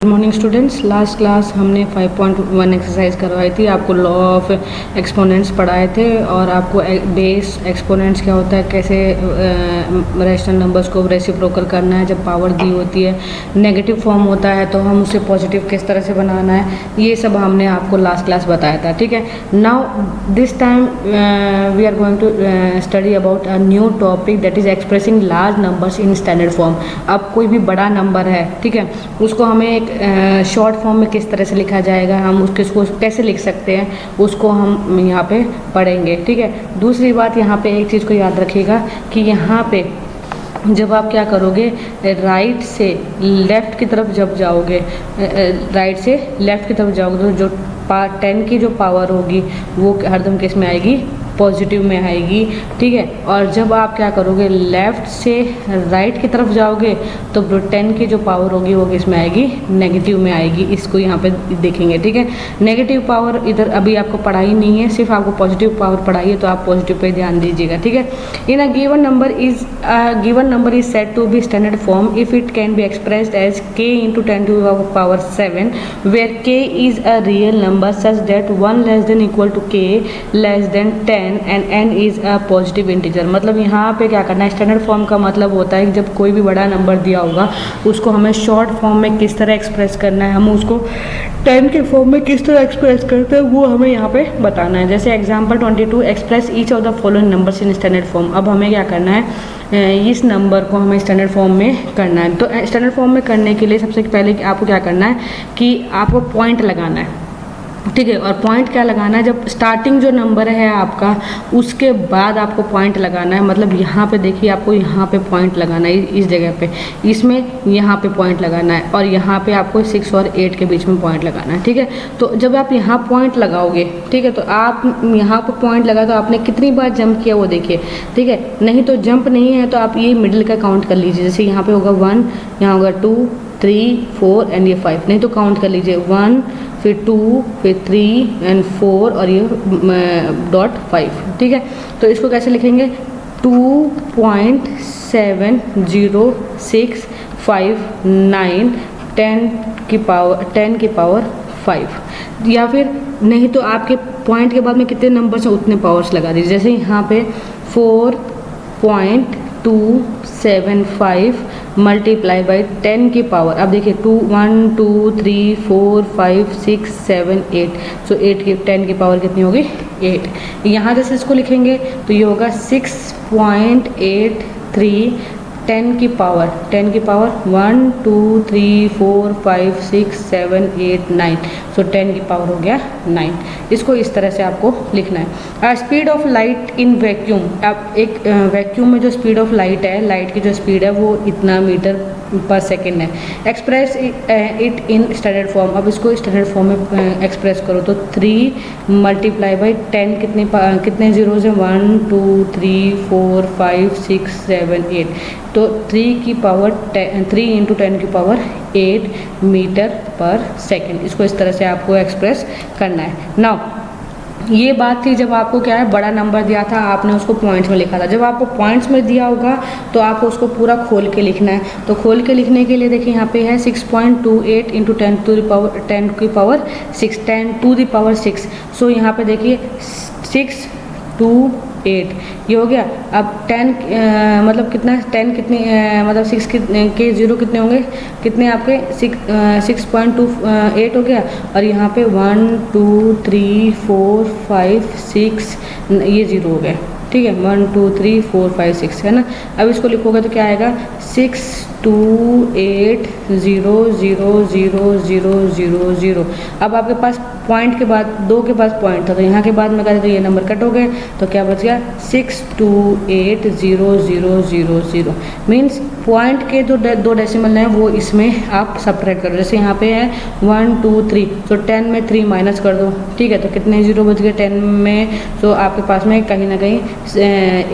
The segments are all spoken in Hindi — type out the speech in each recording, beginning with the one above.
Good morning students. Last class हमने 5.1 एक्सरसाइज करवाई थी, आपको लॉ ऑफ एक्सपोनेंट्स पढ़ाए थे और आपको बेस एक्सपोनेंट्स क्या होता है, कैसे रैशनल नंबर्स को रेसिप्रोकल करना है, जब पावर दी होती है नेगेटिव फॉर्म होता है तो हम उसे पॉजिटिव किस तरह से बनाना है, ये सब हमने आपको लास्ट क्लास बताया था। ठीक है, now this time we are going to study about a new topic that is expressing large numbers in standard form. अब कोई भी बड़ा नंबर है, ठीक है, उसको हमें एक शॉर्ट फॉर्म में किस तरह से लिखा जाएगा, हम उसको कैसे लिख सकते हैं, उसको हम यहाँ पे पढ़ेंगे। ठीक है, दूसरी बात यहाँ पे एक चीज़ को याद रखिएगा कि यहाँ पे जब आप क्या करोगे, राइट से लेफ़्ट की तरफ जब जाओगे, राइट से लेफ़्ट की तरफ जाओगे तो जो 10 की जो पावर होगी वो हरदम किस में आएगी, पॉजिटिव में आएगी। ठीक है, और जब आप क्या करोगे, लेफ़्ट से राइट की तरफ जाओगे तो 10 की जो पावर होगी वो किस में आएगी, नेगेटिव में आएगी। इसको यहाँ पे देखेंगे। ठीक है, नेगेटिव पावर इधर अभी आपको पढ़ाई नहीं है, सिर्फ आपको पॉजिटिव पावर पढ़ाई है, तो आप पॉजिटिव पे ध्यान दीजिएगा। ठीक है, in a given number is said to be standard form if it can be expressed as k into 10 to the power 7 where k is a real number such that 1 less than equal to k less than 10 and n is a positive integer. मतलब यहाँ पे क्या करना है, स्टैंडर्ड फॉर्म का मतलब होता है कि जब कोई भी बड़ा नंबर दिया होगा उसको हमें शॉर्ट फॉर्म में किस तरह एक्सप्रेस करना है, हम उसको 10 के फॉर्म में किस तरह एक्सप्रेस करते हैं वो हमें यहाँ पे बताना है। जैसे example 22 express each of the following numbers in standard form. अब हमें क्या करना है, इस नंबर को हमें स्टैंडर्ड फॉर्म में करना है। तो स्टैंडर्ड फॉर्म में करने के लिए सबसे पहले आपको क्या करना है कि आपको पॉइंट लगाना है। ठीक है, और पॉइंट क्या लगाना है, जब स्टार्टिंग जो नंबर है आपका उसके बाद आपको पॉइंट लगाना है। मतलब यहाँ पे देखिए, आपको यहाँ पे पॉइंट लगाना है, इस जगह पे, इसमें यहाँ पे पॉइंट लगाना है, और यहाँ पे आपको 6 और 8 के बीच में पॉइंट लगाना है। ठीक है, तो जब आप यहाँ पॉइंट लगाओगे, ठीक है, तो आप यहाँ पर पॉइंट लगा तो आपने कितनी बार जंप किया वो देखिए। ठीक है, नहीं तो जंप नहीं है तो आप ये मिडिल का काउंट कर लीजिए। जैसे यहाँ पे होगा 1, यहाँ होगा 2, 3, 4 एंड ये 5, नहीं तो काउंट कर लीजिए 1, फिर 2, फिर 3 एंड 4 और ये .5। ठीक है, तो इसको कैसे लिखेंगे, 2.70659 10 की पावर 5, या फिर नहीं तो आपके पॉइंट के बाद में कितने नंबर्स हैं उतने पावर्स लगा दीजिए। जैसे यहाँ पे 4.275 मल्टीप्लाई बाई 10 की पावर, अब देखिए 1 2 3 4 5 6 7 8, सो 8 की 10 की पावर कितनी होगी, 8। यहाँ जैसे इसको लिखेंगे तो ये होगा 6.83 10 की पावर 1 2 3 4 5 6 7 8 9, सो 10 की पावर हो गया 9। इसको इस तरह से आपको लिखना है। Speed of light in vacuum, अब एक वैक्यूम में जो स्पीड ऑफ लाइट है, लाइट की जो स्पीड है वो इतना मीटर पर सेकेंड है। Express it in standard form, अब इसको स्टैंडर्ड फॉर्म में एक्सप्रेस करो तो 3 मल्टीप्लाई बाई 10 कितने जीरोज हैं, 1 2 3 4 5 6 7 8, तो 3 की पावर 3 इंटू 10 की पावर 8 मीटर पर सेकेंड। इसको इस तरह से आपको एक्सप्रेस करना है। नाउ ये बात थी जब आपको क्या है, बड़ा नंबर दिया था, आपने उसको पॉइंट्स में लिखा था। जब आपको पॉइंट्स में दिया होगा तो आपको उसको पूरा खोल के लिखना है। तो खोल के लिखने के लिए देखिए यहाँ पे है 6.28 इंटू 10 की पावर 6, 10 टू द पावर 6। सो यहाँ पे देखिए 6 2 8 ये हो गया। अब 10 मतलब कितना है, 10 कितने मतलब 6 के जीरो कितने होंगे, कितने आपके 6.28 हो गया, और यहाँ पे 1 2 3 4 5 6 ये जीरो हो गया। ठीक है, 1 2 3 4 5 6 है ना। अब इसको लिखोगे तो क्या आएगा, 628000000। अब आपके पास पॉइंट के बाद 2 के पास पॉइंट था, तो यहाँ के बाद में करें तो ये नंबर कट हो गए, तो क्या बच गया 6280000। मीन्स पॉइंट के जो 2 डेसिमल हैं वो इसमें आप सेपरेट करो। जैसे यहाँ पे है 1 2 3, तो 10 में 3 माइनस कर दो। ठीक है, तो कितने जीरो बच गए 10 में, तो आपके पास में कहीं ना कहीं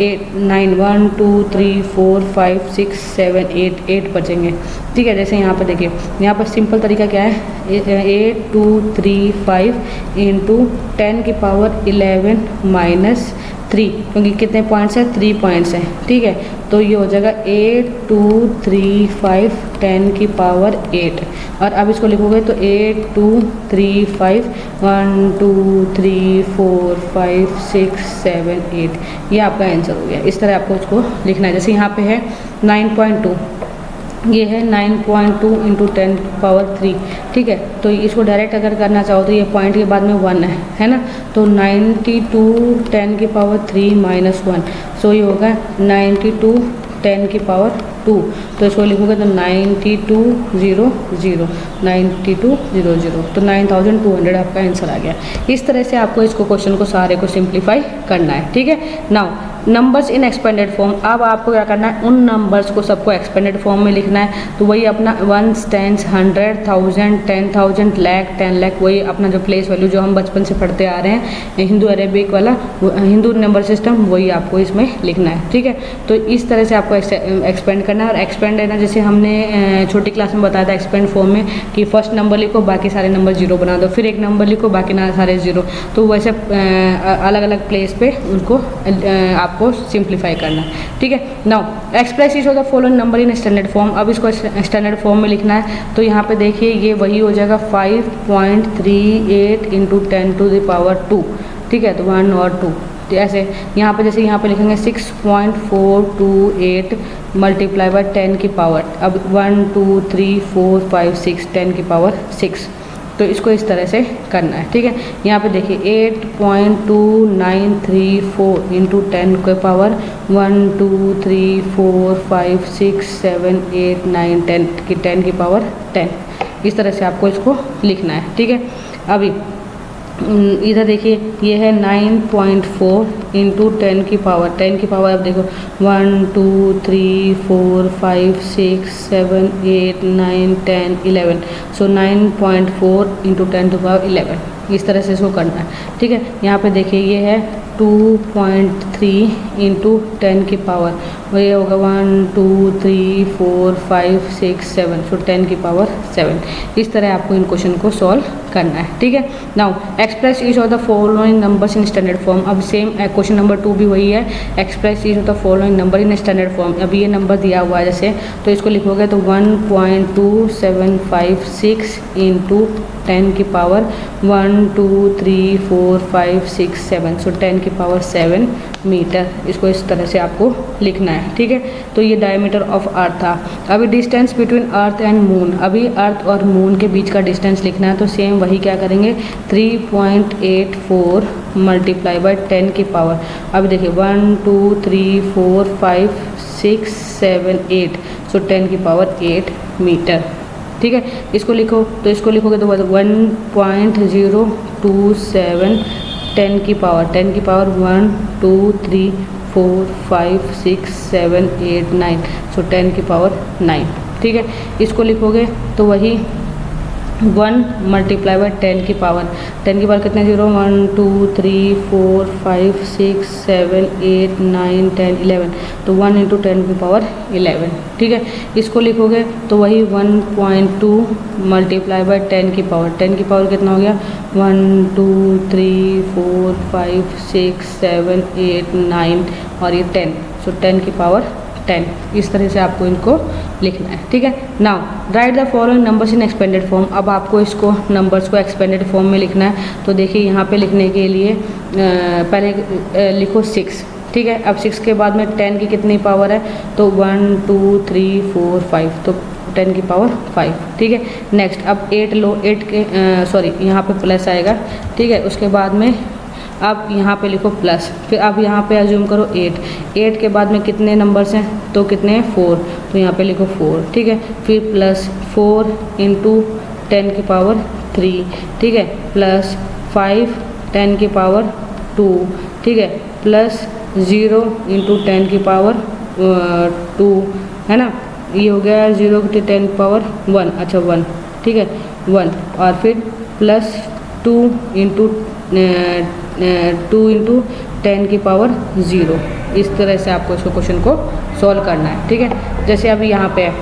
8 9 1 2 3 4 5 6 7 8 बचेंगे। ठीक है, जैसे यहाँ पे देखिए, यहाँ पर सिंपल तरीका क्या है, 8235 इंटू 10 की पावर 11 माइनस 3, क्योंकि कितने पॉइंट्स हैं, 3 पॉइंट्स हैं। ठीक है, तो ये हो जाएगा 8 2 3 5 10 की पावर 8। और अब इसको लिखोगे तो 8 2 3 5 1 2 3 4 5 6 7 8, ये आपका आंसर हो गया। इस तरह आपको उसको लिखना है। जैसे यहाँ पे है 9.2, ये है 9.2 इंटू 10 पावर 3, ठीक है। तो इसको डायरेक्ट अगर करना चाहो तो ये पॉइंट के बाद में 1 है ना, तो 92 10 की पावर 3 माइनस 1, सो ये होगा 92 10 की पावर 2। तो इसको लिखोगे तो 9200 9200, तो 9200 आपका आंसर आ गया। इस तरह से आपको इसको क्वेश्चन को सारे को सिंप्लीफाई करना है, ठीक है। Now numbers in expanded form, अब आपको क्या करना है, उन नंबर्स को सबको एक्सपेंडेड फॉर्म में लिखना है। तो वही अपना 1 10 100 1000 10,000 लाख 10 लाख, वही अपना जो प्लेस वैल्यू जो हम बचपन से पढ़ते आ रहे हैं हिंदू अरेबिक वाला हिंदू नंबर सिस्टम, वही आपको इसमें लिखना है, ठीक है। तो इस तरह से आपको एक्सपेंड करना है। और एक्सपेंड है ना, जैसे हमने छोटी क्लास में बताया था एक्सपेंड फॉर्म में कि फर्स्ट नंबर लिखो बाकी सारे नंबर जीरो बना दो, फिर एक नंबर लिखो बाकी ना सारे जीरो, तो वैसे अलग अलग प्लेस पे उनको आपको सिंप्लीफाई करना है, ठीक है। Now express is of the following number in standard form, अब इसको स्टैंडर्ड फॉर्म में लिखना है। तो यहाँ पे देखिए ये वही हो जाएगा 5.38 इंटू 10 टू द पावर 2, ठीक है। तो 1 और 2, तो ऐसे यहाँ पे जैसे यहाँ पे लिखेंगे 6.428 मल्टीप्लाई बाय 10 की पावर, अब 1 2 3 4 5 6 10 की पावर 6, तो इसको इस तरह से करना है, ठीक है। यहाँ पे देखिए 8.2934 इंटू 10 के पावर 1 2 3 4 5 6 7 8 9 10 की 10 की पावर 10, इस तरह से आपको इसको लिखना है, ठीक है। अभी इधर देखिए ये है 9.4 इंटू 10 की पावर, 10 की पावर अब देखो 1 2 3 4 5 6 7 8 9 10 11, सो 9.4 इंटू 10 टू पावर 11, इस तरह से इसको करना है, ठीक है। यहाँ पे देखिए ये है 2.3 इंटू 10 की पावर, और ये होगा 1 2 3 4 5 6 7, सो 10 की पावर 7, इस तरह आपको इन क्वेश्चन को सॉल्व करना है, ठीक है। Now express each of the following numbers in standard form, अब सेम क्वेश्चन नंबर 2 भी वही है, express each of the following number in standard form. अब ये नंबर दिया हुआ है जैसे, तो इसको लिखोगे तो 1.2756 इंटू 10 की पावर 1 2 3 4 5 6 7, सो 10 की पावर 7 मीटर, इसको इस तरह से आपको लिखना है, ठीक है। तो ये डायमीटर ऑफ अर्थ था। अभी distance between earth and moon, अभी अर्थ और मून के बीच का डिस्टेंस लिखना है। तो सेम वही क्या करेंगे 3.84 मल्टीप्लाई बाय 10 की पावर, अब देखिए 1 2 3 4 5 6 7 8, सो 10 की पावर 8 मीटर, ठीक है। इसको लिखो, तो इसको लिखोगे तो 1.027 10 की पावर 1 2 3 4 5 6 7 8 9, सो 10 की पावर 9, ठीक है। इसको लिखोगे तो वही 1 मल्टीप्लाई बाय 10 की पावर, 10 की पावर कितने 0 1 2 3 4 5 6 7 8 9 10 11, तो 1 इंटू 10 की पावर 11, ठीक है। इसको लिखोगे तो वही 1.2 मल्टीप्लाई बाय 10 की पावर, 10 की पावर कितना हो गया 1 2 3 4 5 6 7 8 9 और ये 10, सो 10 की पावर 10, इस तरह से आपको इनको लिखना है, ठीक है। Now write the following numbers in expanded form, अब आपको इसको नंबर्स को एक्सपेंडेड फॉर्म में लिखना है। तो देखिए यहाँ पे लिखने के लिए पहले लिखो 6, ठीक है। अब 6 के बाद में 10 की कितनी पावर है, तो 1 2 3 4 5, तो 10 की पावर 5, ठीक है। नेक्स्ट अब 8 लो, 8 के सॉरी यहाँ पे प्लस आएगा, ठीक है। उसके बाद में अब यहाँ पे लिखो प्लस, फिर अब यहाँ पे अज्यूम करो 8 के बाद में कितने नंबर्स हैं, तो कितने हैं 4, तो यहाँ पे लिखो 4, ठीक है। फिर प्लस 4 इंटू 10 की पावर 3, ठीक है, प्लस 5 10 की पावर 2, ठीक है, प्लस 0 इंटू 10 की पावर 2, है ना। ये हो गया 0 की 10 की पावर 1, अच्छा 1, ठीक है 1, और फिर प्लस 2 इंटू 10 की पावर 0, इस तरह से आपको इसको क्वेश्चन को सॉल्व करना है, ठीक है। जैसे अभी यहाँ पे है,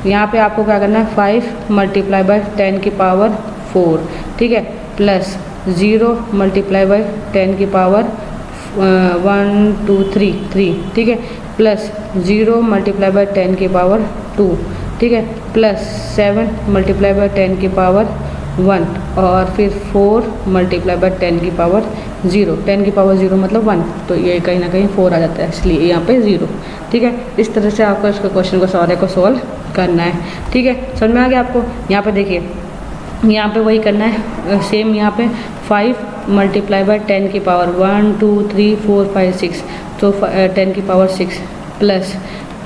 यहाँ पे आपको क्या करना है 5 मल्टीप्लाई बाय 10 की पावर 4, ठीक है, प्लस 0 मल्टीप्लाई बाय 10 की पावर 1 2 3, ठीक है, प्लस 0 मल्टीप्लाई बाय 10 की पावर 2, ठीक है, प्लस 7 मल्टीप्लाई बाय 10 की पावर 1 और फिर 4 मल्टीप्लाई बाय 10 की पावर 0, 10 की पावर 0 मतलब 1, तो ये कहीं ना कहीं 4 आ जाता है, इसलिए यहाँ पे 0, ठीक है। इस तरह से आपको इसके क्वेश्चन को सॉल्व करना है, ठीक है। समझ में आ गया आपको? यहाँ पे देखिए, यहाँ पे वही करना है सेम, यहाँ पे 5 मल्टीप्लाई बाय 10 की पावर 1 2 3 4 5 6, तो 10 की पावर 6 प्लस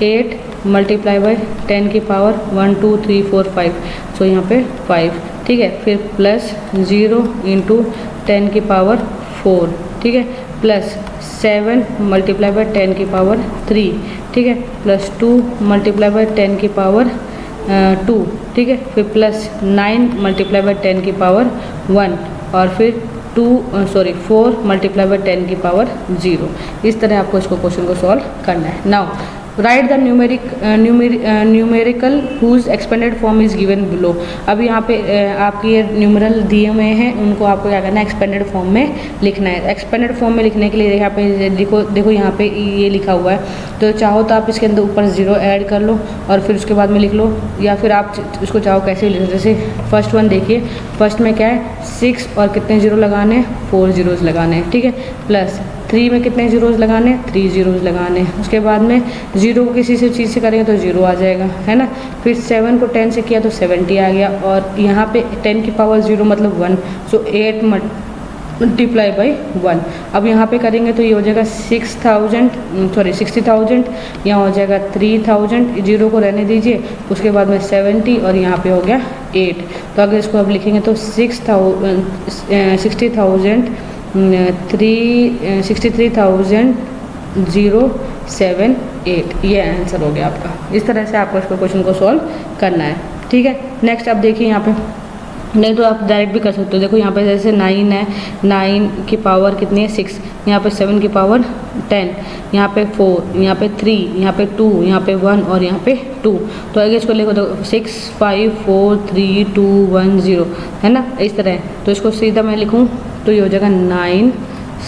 8 मल्टीप्लाई बाय 10 की पावर 1 2 3 4 5, सो यहाँ पे 5, ठीक है। फिर प्लस 0 इंटू 10 की पावर 4, ठीक है, प्लस 7 मल्टीप्लाई बाय 10 की पावर 3, ठीक है, प्लस 2 मल्टीप्लाई बाय 10 की पावर 2, ठीक है, फिर प्लस 9 मल्टीप्लाई बाय 10 की पावर 1 और फिर 4 मल्टीप्लाई बाय 10 की पावर 0। इस तरह आपको इसको क्वेश्चन को सॉल्व करना है। Now write the numerical whose expanded form is given below. अब यहाँ पे आपके ये न्यूमरल दिए हुए हैं, उनको आपको क्या करना है, एक्सपेंडेड फॉर्म में लिखना है। एक्सपेंडेड फॉर्म में लिखने के लिए यहाँ पे देखो यहाँ पे ये लिखा हुआ है, तो चाहो तो आप इसके अंदर ऊपर 0 ऐड कर लो और फिर उसके बाद में लिख लो, या फिर आप इसको चाहो कैसे भी लिख लो। जैसे फर्स्ट वन देखिए, फर्स्ट में क्या है 6 और कितने 0 लगाने हैं, 4 zeros लगाने हैं, ठीक है, प्लस 3 में कितने zeros लगाने, 3 zeros लगाने हैं। उसके बाद में 0 को किसी से चीज़ से करेंगे तो 0 आ जाएगा, है ना। फिर 7 को 10 से किया तो 70 आ गया, और यहाँ पे 10 की पावर 0 मतलब 1, सो 8 मल्टीप्लाई बाई 1। अब यहाँ पे करेंगे तो ये हो जाएगा 60,000, यहाँ हो जाएगा 3000, 0 को रहने दीजिए, उसके बाद में 70 और यहाँ पे हो गया 8। तो अगर इसको अब लिखेंगे तो 63,078, ये आंसर हो गया आपका। इस तरह से आपको इसको क्वेश्चन को सॉल्व करना है, ठीक है। नेक्स्ट आप देखिए यहाँ पे, नहीं तो आप डायरेक्ट भी कर सकते हो। देखो यहाँ पे जैसे 9 है, 9 की पावर कितनी है 6, यहाँ पे 7 की पावर 10, यहाँ पे 4, यहाँ पे 3, यहाँ पे 2, यहाँ पे 1 और यहाँ पे 2। तो अगर इसको लिखो तो 6 5 4 3 2 1 0, है ना, इस तरह। तो इसको सीधा मैं लिखूँ तो ये हो जाएगा 9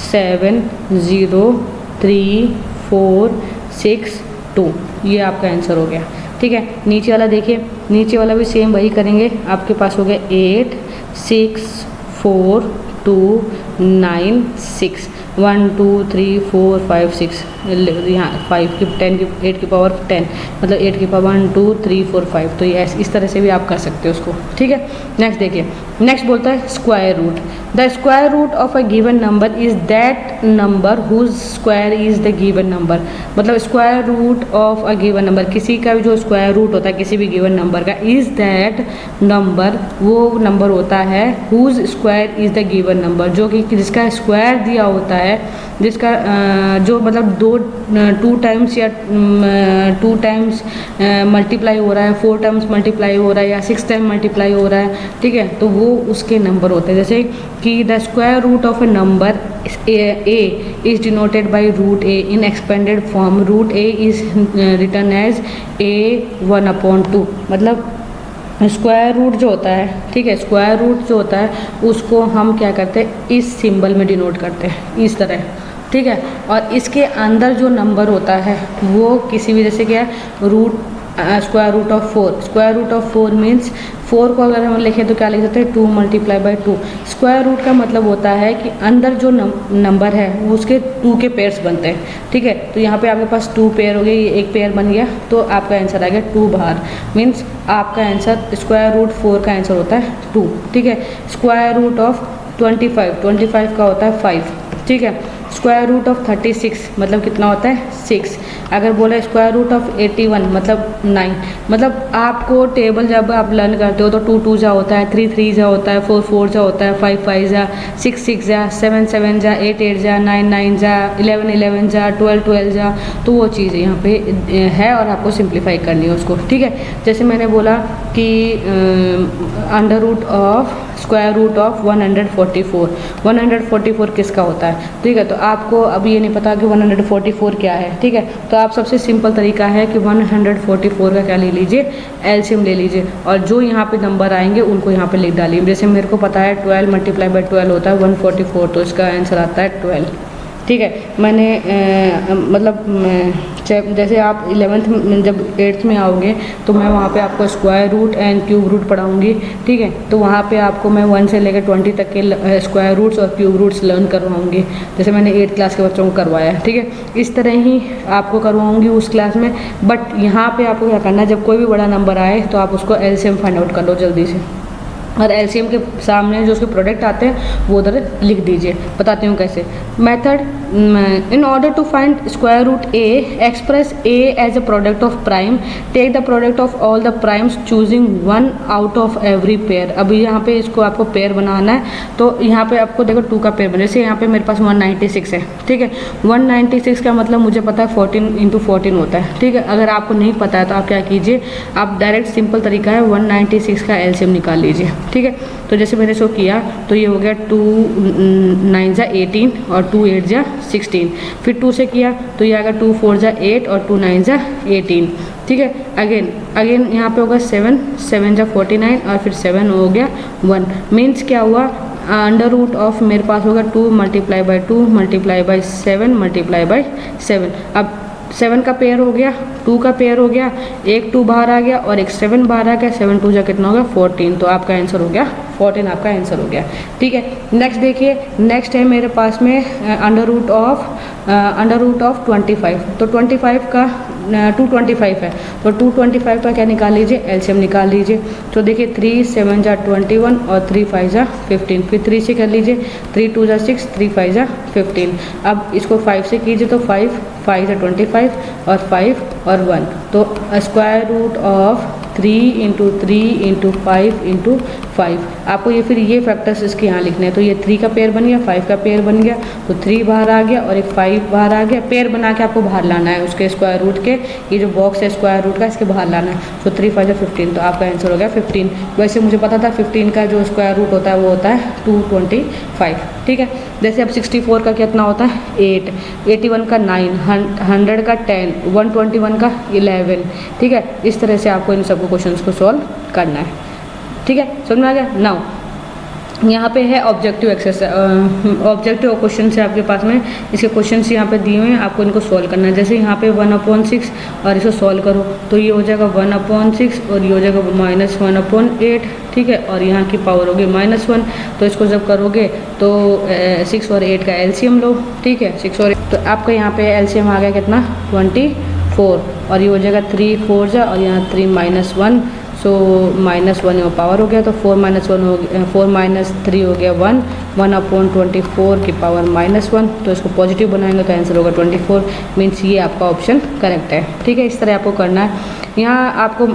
7 0 3 4 6 2, ये आपका आंसर हो गया, ठीक है। नीचे वाला देखिए, नीचे वाला भी सेम वही करेंगे। आपके पास हो गया 8 6 4 2 9 6 1 2 3 4 5 6, यहाँ 5 की 10 की 8 की पावर 10 मतलब 8 की पावर 1 2 3 4 5। तो ये इस तरह से भी आप कर सकते हो उसको, ठीक है। नेक्स्ट देखिए, नेक्स्ट बोलता है square root. The square root of a given number is that number whose square is the given number. मतलब square root of a given number, किसी का भी जो स्क्वायर रूट होता है किसी भी गिवन नंबर का, इज दैट नंबर, वो नंबर होता है whose square is the given number, जो कि जिसका स्क्वायर दिया होता है, जिसका जो मतलब 2 टाइम्स या 2 टाइम्स मल्टीप्लाई हो रहा है, 4 टाइम्स मल्टीप्लाई हो रहा है या 6 टाइम मल्टीप्लाई हो रहा है, ठीक है, तो वो उसके नंबर होते हैं। जैसे कि the square root of a number a is denoted by root a in expanded form. root a is written as a1/2। मतलब स्क्वायर रूट जो होता है, ठीक है, स्क्वायर रूट जो होता है उसको हम क्या करते हैं, इस सिंबल में डिनोट करते हैं, इस तरह, ठीक है। और इसके अंदर जो नंबर होता है वो किसी भी, जैसे क्या है root square root of 4, square root of 4 means 4 को अगर हम लिखें तो क्या लिख सकते हैं 2 मल्टीप्लाई बाई 2। स्क्वायर रूट का मतलब होता है कि अंदर जो नंबर है वो उसके 2 के पेयर्स बनते हैं, ठीक है। तो यहाँ पे आपके पास 2 पेयर हो गए, ये एक पेयर बन गया, तो आपका आंसर आ गया 2 बाहर। मीन्स आपका आंसर स्क्वायर रूट 4 का आंसर होता है 2, ठीक है। स्क्वायर रूट ऑफ 25 का होता है 5, ठीक है। स्क्वायर रूट ऑफ 36 मतलब कितना होता है 6। अगर बोले स्क्वायर रूट ऑफ 81 मतलब 9। मतलब आपको टेबल जब आप लर्न करते हो तो 2 2 जा होता है, 3 3 जा होता है, 4 4 जा होता है, 5 5 जा, 6 6 जा, 7 7 जा, 8 8 जा, 9 9 जा, 11 11 जा, 12 12 जा, तो वो चीज़ यहाँ पे है और आपको सिंप्लीफाई करनी है उसको, ठीक है। जैसे मैंने बोला कि under root of square root of 144 किसका होता है, ठीक है। तो आपको अब ये नहीं पता कि 144 क्या है, ठीक है। तो आप सबसे सिंपल तरीका है कि 144 का क्या ले लीजिए, एलसीएम ले लीजिए, और जो यहाँ पे नंबर आएंगे उनको यहाँ पे लिख डालिए। जैसे मेरे को पता है 12 मल्टीप्लाई बाई 12 होता है 144, तो इसका आंसर आता है 12, ठीक है। मैंने जैसे आप 11th में जब 8th में आओगे तो मैं वहाँ पे आपको square root and cube root पढ़ाऊँगी, ठीक है। तो वहाँ पे आपको मैं 1 से लेकर 20 तक के स्क्वायर रूट्स और क्यूब रूट्स लर्न करवाऊँगी, जैसे मैंने 8th क्लास के बच्चों को करवाया है, ठीक है। इस तरह ही आपको करवाऊँगी उस क्लास में। बट यहाँ पे आपको क्या करना है, जब कोई भी बड़ा नंबर आए तो आप उसको एलसीएम फाइंड आउट कर लो जल्दी से, और एलसीएम के सामने जो उसके प्रोडक्ट आते हैं वो उधर लिख दीजिए। बताती हूँ कैसे। Method, in order to find square root a, express a as a product of prime, take the product of all the primes choosing 1 out of every pair. अभी यहाँ पे इसको आपको पेयर बनाना है, तो यहाँ पे आपको देखो 2 का पेयर बने। जैसे यहाँ पे मेरे पास 196 है, ठीक है। 196 का मतलब मुझे पता है 14 इंटू 14 होता है, ठीक है। अगर आपको नहीं पता है तो आप क्या कीजिए, आप डायरेक्ट सिंपल तरीका है 196 का एलसीएम निकाल लीजिए, ठीक है। तो जैसे मैंने इसको किया तो ये हो गया 2 9 जा 18 और 2 8 जा 16। फिर 2 से किया तो ये आएगा 2 4 जा 8 और 2 9 जा 18, ठीक है। अगेन यहाँ पे होगा 7 7 जा 49 और फिर 7 हो गया 1। मीन्स क्या हुआ, अंडर रूट ऑफ मेरे पास होगा 2 multiply by 2 multiply by 7 multiply by 7। अब 7 का पेयर हो गया, 2 का पेयर हो गया, एक 2 बाहर आ गया और एक 7 बाहर आ गया। 7 2 जा कितना हो गया 14। तो आपका आंसर हो गया 14, आपका आंसर हो गया, ठीक है। नेक्स्ट देखिए, नेक्स्ट है मेरे पास में अंडर रूट ऑफ 25। तो 25 का 225 है, तो 225 का क्या निकाल लीजिए, एलसीएम निकाल लीजिए। तो देखिए 3 7 जा 21 और 3 5 जा 15। फिर 3 से कर लीजिए, 3 2 जा 6 3 5 जा 15। अब इसको 5 से कीजिए तो 5 5 जा 25 और 5 और 1। तो square root of 3 into 3 into 5 into 5। आपको ये फिर ये फैक्टर्स इसके यहाँ लिखने हैं। तो ये 3 का पेयर बन गया, 5 का पेयर बन गया, तो 3 बाहर आ गया और एक 5 बाहर आ गया। पेयर बना के आपको बाहर लाना है उसके स्क्वायर रूट के, ये जो बॉक्स है स्क्वायर रूट का इसके बाहर लाना है। तो 3 5 जा 15, तो आपका आंसर हो गया 15। वैसे मुझे पता था 15 का जो स्क्वायर रूट होता है वो होता है 225, ठीक है। जैसे अब 64 का कितना होता है 8, 81 का 9, 100 का 10, 121 का 11, ठीक है। इस तरह से आपको इन सबको क्वेश्चंस को सॉल्व करना है, ठीक है। समझ में आ गया। नाउ यहाँ पे है ऑब्जेक्टिव एक्सरसाइज, ऑब्जेक्टिव क्वेश्चन है आपके पास में। इसके क्वेश्चंस यहाँ पे दिए हुए हैं, आपको इनको सॉल्व करना है। जैसे यहाँ पे 1/6 और इसको सॉल्व करो तो ये हो जाएगा 1/6 और ये हो जाएगा -1/8, ठीक है। और यहाँ की पावर होगी -1। तो इसको जब करोगे तो 6 और 8 का एलसीएम लो, ठीक है। 6 और 8, तो आपका यहाँ पे एलसीएम आ गया कितना 24, और ये हो जाएगा 3 4 जा और यहाँ 3 -1, सो -1 यहाँ पावर हो गया। तो 4 -1 हो गया, 4 -3 हो गया 1, 1/24 की पावर -1। तो इसको पॉजिटिव बनाएंगे तो आंसर होगा 24। मीन्स ये आपका ऑप्शन करेक्ट है, ठीक है। इस तरह आपको करना है। यहाँ आपको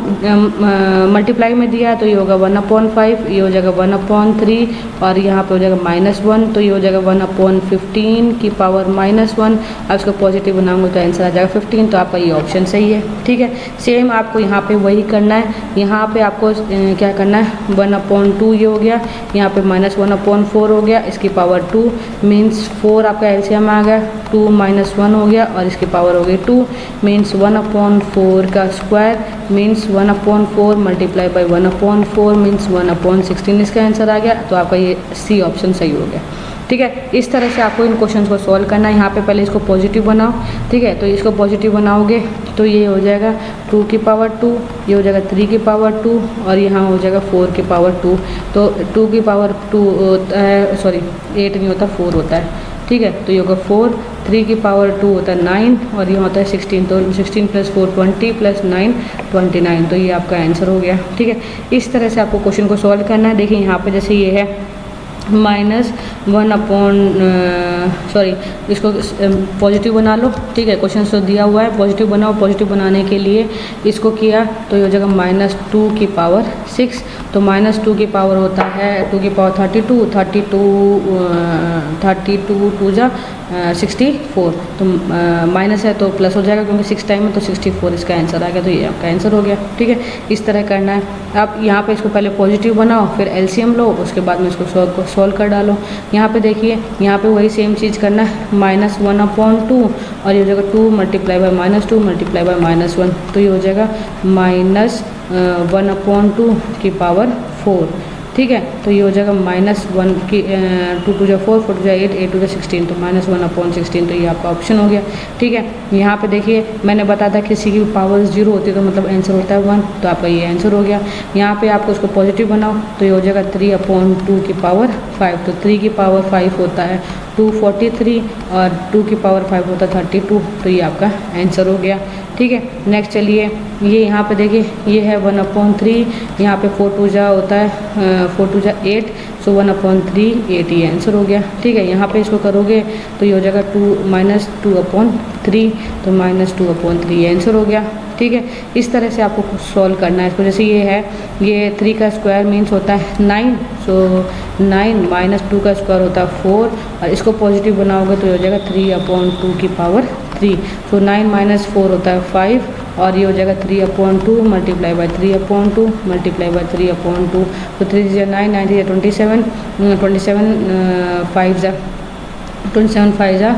मल्टीप्लाई में दिया तो ये होगा 1/5, ये हो जाएगा 1/3 और यहाँ पे हो जाएगा -1, तो ये हो जाएगा 1/15 की पावर -1। अब इसको पॉजिटिव बनाऊंगे तो आंसर आ जाएगा 15। तो आपका ये ऑप्शन सही है, ठीक है। सेम आपको यहाँ पे वही करना है। यहाँ पे आपको क्या करना है 1/2 ये हो गया, यहाँ पे -1/4 हो गया, इसकी पावर 2 मीन्स 4 आपका एलसीएम आ गया। 2 -1 हो गया और इसकी पावर हो गई 2 मीन्स 1/4 का square means 1/4 multiply by 1/4 means 1/16 इसका आंसर आ गया। तो आपका ये सी ऑप्शन सही हो गया, ठीक है। इस तरह से आपको इन क्वेश्चंस को सॉल्व करना है। यहाँ पे पहले इसको पॉजिटिव बनाओ, ठीक है। तो इसको पॉजिटिव बनाओगे तो ये हो जाएगा 2 की पावर 2, ये हो जाएगा 3 की पावर 2 और यहाँ हो जाएगा 4 की पावर 2। तो 2 की पावर 2 होता है, सॉरी 8 नहीं होता 4 होता है, ठीक है। तो ये होगा 4, 3 की पावर 2 होता है 9 और ये होता है 16। तो 16 + 4 20 + 9 29। तो ये आपका आंसर हो गया, ठीक है। इस तरह से आपको क्वेश्चन को सॉल्व करना है। देखिए यहाँ पे जैसे ये है -1 इसको पॉजिटिव बना लो, ठीक है। क्वेश्चन तो दिया हुआ है, पॉजिटिव बनाओ। पॉजिटिव बनाने के लिए इसको किया तो ये हो जाएगा -2 की पावर 6। तो -2 की पावर होता है 2 की पावर 32 2 जा 64। तो माइनस है तो प्लस हो जाएगा क्योंकि 6 टाइम है, तो 64 इसका आंसर आ गया। तो ये आपका आंसर हो गया, ठीक है। इस तरह करना है। आप यहाँ पे इसको पहले पॉजिटिव बनाओ, फिर एलसीएम लो, उसके बाद में इसको सॉल्व कर डालो। यहाँ पे देखिए, यहाँ पे वही सेम चीज़ करना है, -1/2 और ये हो जाएगा 2 मल्टीप्लाई बाई -2 मल्टीप्लाई बाई -1। तो ये हो जाएगा -1/2 की पावर 4, ठीक है। तो ये हो जाएगा -1 की 2 2 जा 4 4 2 जा 8 8 2 जा 16, तो -1/16, तो ये आपका ऑप्शन हो गया। ठीक है, यहाँ पे देखिए मैंने बताया था किसी की पावर 0 होती है तो मतलब आंसर होता है 1, तो आपका ये आंसर हो गया। यहाँ पे आपको उसको पॉजिटिव बनाओ तो ये हो जाएगा 3/2 की पावर 5, तो 3 की पावर 5 होता है 243 और 2 की पावर 5 होता है 32, तो ये आपका आंसर हो गया। ठीक है, नेक्स्ट चलिए ये यहाँ पे देखिए ये है 1/3, यहाँ पे 4 2 जा होता है 4 2 जा 8, सो 1/3 8, ये आंसर हो गया। ठीक है, यहाँ पे इसको करोगे तो ये हो जाएगा 2/3, तो -2/3 ये आंसर हो गया। ठीक है, इस तरह से आपको कुछ सॉल्व करना है इसको। जैसे ये है, ये 3 का स्क्वायर मीन्स होता है 9, सो 9 -2 का स्क्वायर होता है 4, और इसको पॉजिटिव बनाओगे तो ये हो जाएगा 3/2 की पावर 3, सो 9 - 4 होता है 5, और ये हो जाएगा 3/2 मल्टीप्लाई बाई 3/2 मल्टीप्लाई बाई 3/2, तो 3 9 9 27 27 5 जा 27 5 जा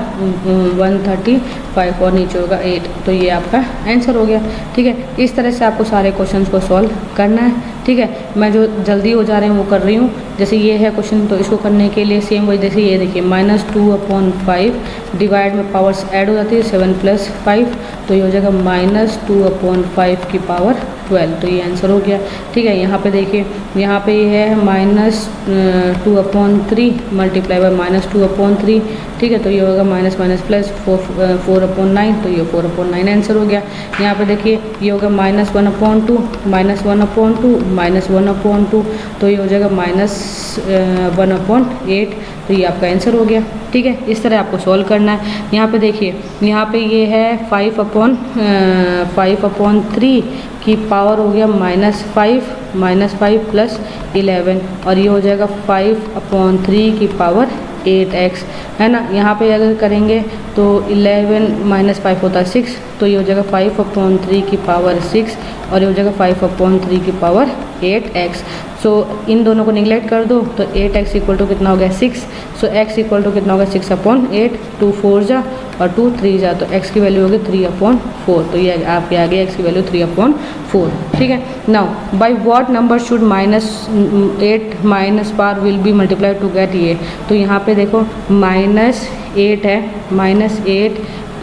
135 और नीचे होगा 8, तो ये आपका आंसर हो गया। ठीक है, इस तरह से आपको सारे क्वेश्चंस को सॉल्व करना है। ठीक है, मैं जो जल्दी हो जा रहे हैं वो कर रही हूँ। जैसे ये है क्वेश्चन, तो इसको करने के लिए सेम वही, जैसे ये देखिए -2/5 डिवाइड में पावर्स ऐड हो जाती है 7 + 5, तो ये हो जाएगा -2/5 की पावर 12, तो ये आंसर हो गया। ठीक है, यहाँ पे देखिए यहाँ पे ये है -2/3 मल्टीप्लाई बाई -2/3, ठीक है, तो ये होगा माइनस प्लस 4/9, तो ये 4/9 आंसर हो गया। यहाँ पे देखिए ये होगा -1/2 -1/2, तो ये हो जाएगा -1/8, तो ये आपका आंसर हो गया। ठीक है, इस तरह आपको सॉल्व करना है। यहाँ पे देखिए यहाँ पे ये है 5/3 की पावर हो गया -5 + 11, और ये हो जाएगा 5/3 की पावर 8x, है ना। यहाँ पे अगर करेंगे तो 11 - 5 होता है 6, तो ये हो जाएगा 5/3 की पावर 6, और ये हो जाएगा 5/3 की पावर 8x। सो इन दोनों को निगलेक्ट कर दो तो 8x इक्वल टू कितना हो गया 6, सो x इक्वल टू कितना होगा 6/8, 2 4 जा और 2 3 जा, तो x की वैल्यू होगी 3/4, तो ये आपके आगे x की वैल्यू 3/4। ठीक है, now by what number should -8 - will be multiply to get ये, तो यहाँ पे देखो -8 है, -8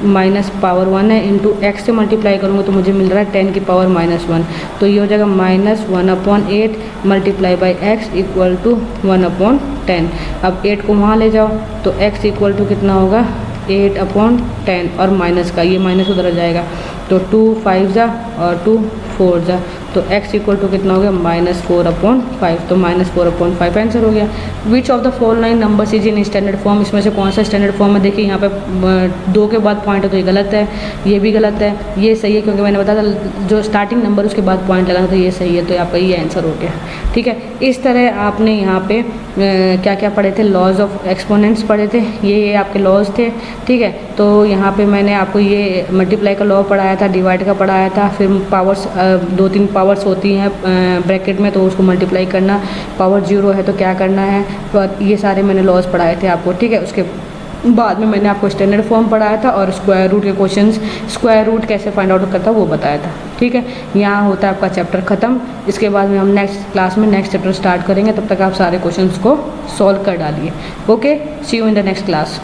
माइनस पावर 1 है, इंटू एक्स से मल्टीप्लाई करूँगा तो मुझे मिल रहा है 10 की पावर -1, तो ये हो जाएगा -1/8 multiply by x equal to 1/10। अब 8 को वहाँ ले जाओ तो x इक्वल टू कितना होगा 8/10, और माइनस का ये माइनस उधर जाएगा, तो 2 5 जा और 2 4 जा, तो x इक्वल टू कितना हो गया -4/5, तो -4/5 आंसर हो गया। Which of the following numbers is in standard form, इसमें से कौन सा स्टैंडर्ड फॉर्म है। देखिए यहाँ पे 2 के बाद पॉइंट है तो ये गलत है, ये भी गलत है, ये सही है क्योंकि मैंने बताया था जो स्टार्टिंग नंबर उसके बाद पॉइंट लगाना, तो ये सही है, तो आपका ये आंसर हो गया। ठीक है, इस तरह आपने यहाँ पे क्या क्या पढ़े थे, लॉज ऑफ एक्सपोनेंट्स पढ़े थे, ये आपके लॉज थे। ठीक है, तो यहाँ पे मैंने आपको ये मल्टीप्लाई का लॉ पढ़ाया था, डिवाइड का पढ़ाया था, फिर पावर्स 2-3 पावर्स होती हैं ब्रैकेट में, तो उसको मल्टीप्लाई करना, पावर 0 है तो क्या करना है, तो ये सारे मैंने लॉज पढ़ाए थे आपको। ठीक है, उसके बाद में मैंने आपको स्टैंडर्ड फॉर्म पढ़ाया था और स्क्वायर रूट के क्वेश्चंस, स्क्वायर रूट कैसे फाइंड आउट करता है वो बताया था। ठीक है, यहाँ होता है आपका चैप्टर ख़त्म। इसके बाद में हम नेक्स्ट क्लास में नेक्स्ट चैप्टर स्टार्ट करेंगे, तब तक आप सारे क्वेश्चंस को सॉल्व कर डालिए। Okay, see you in the next class.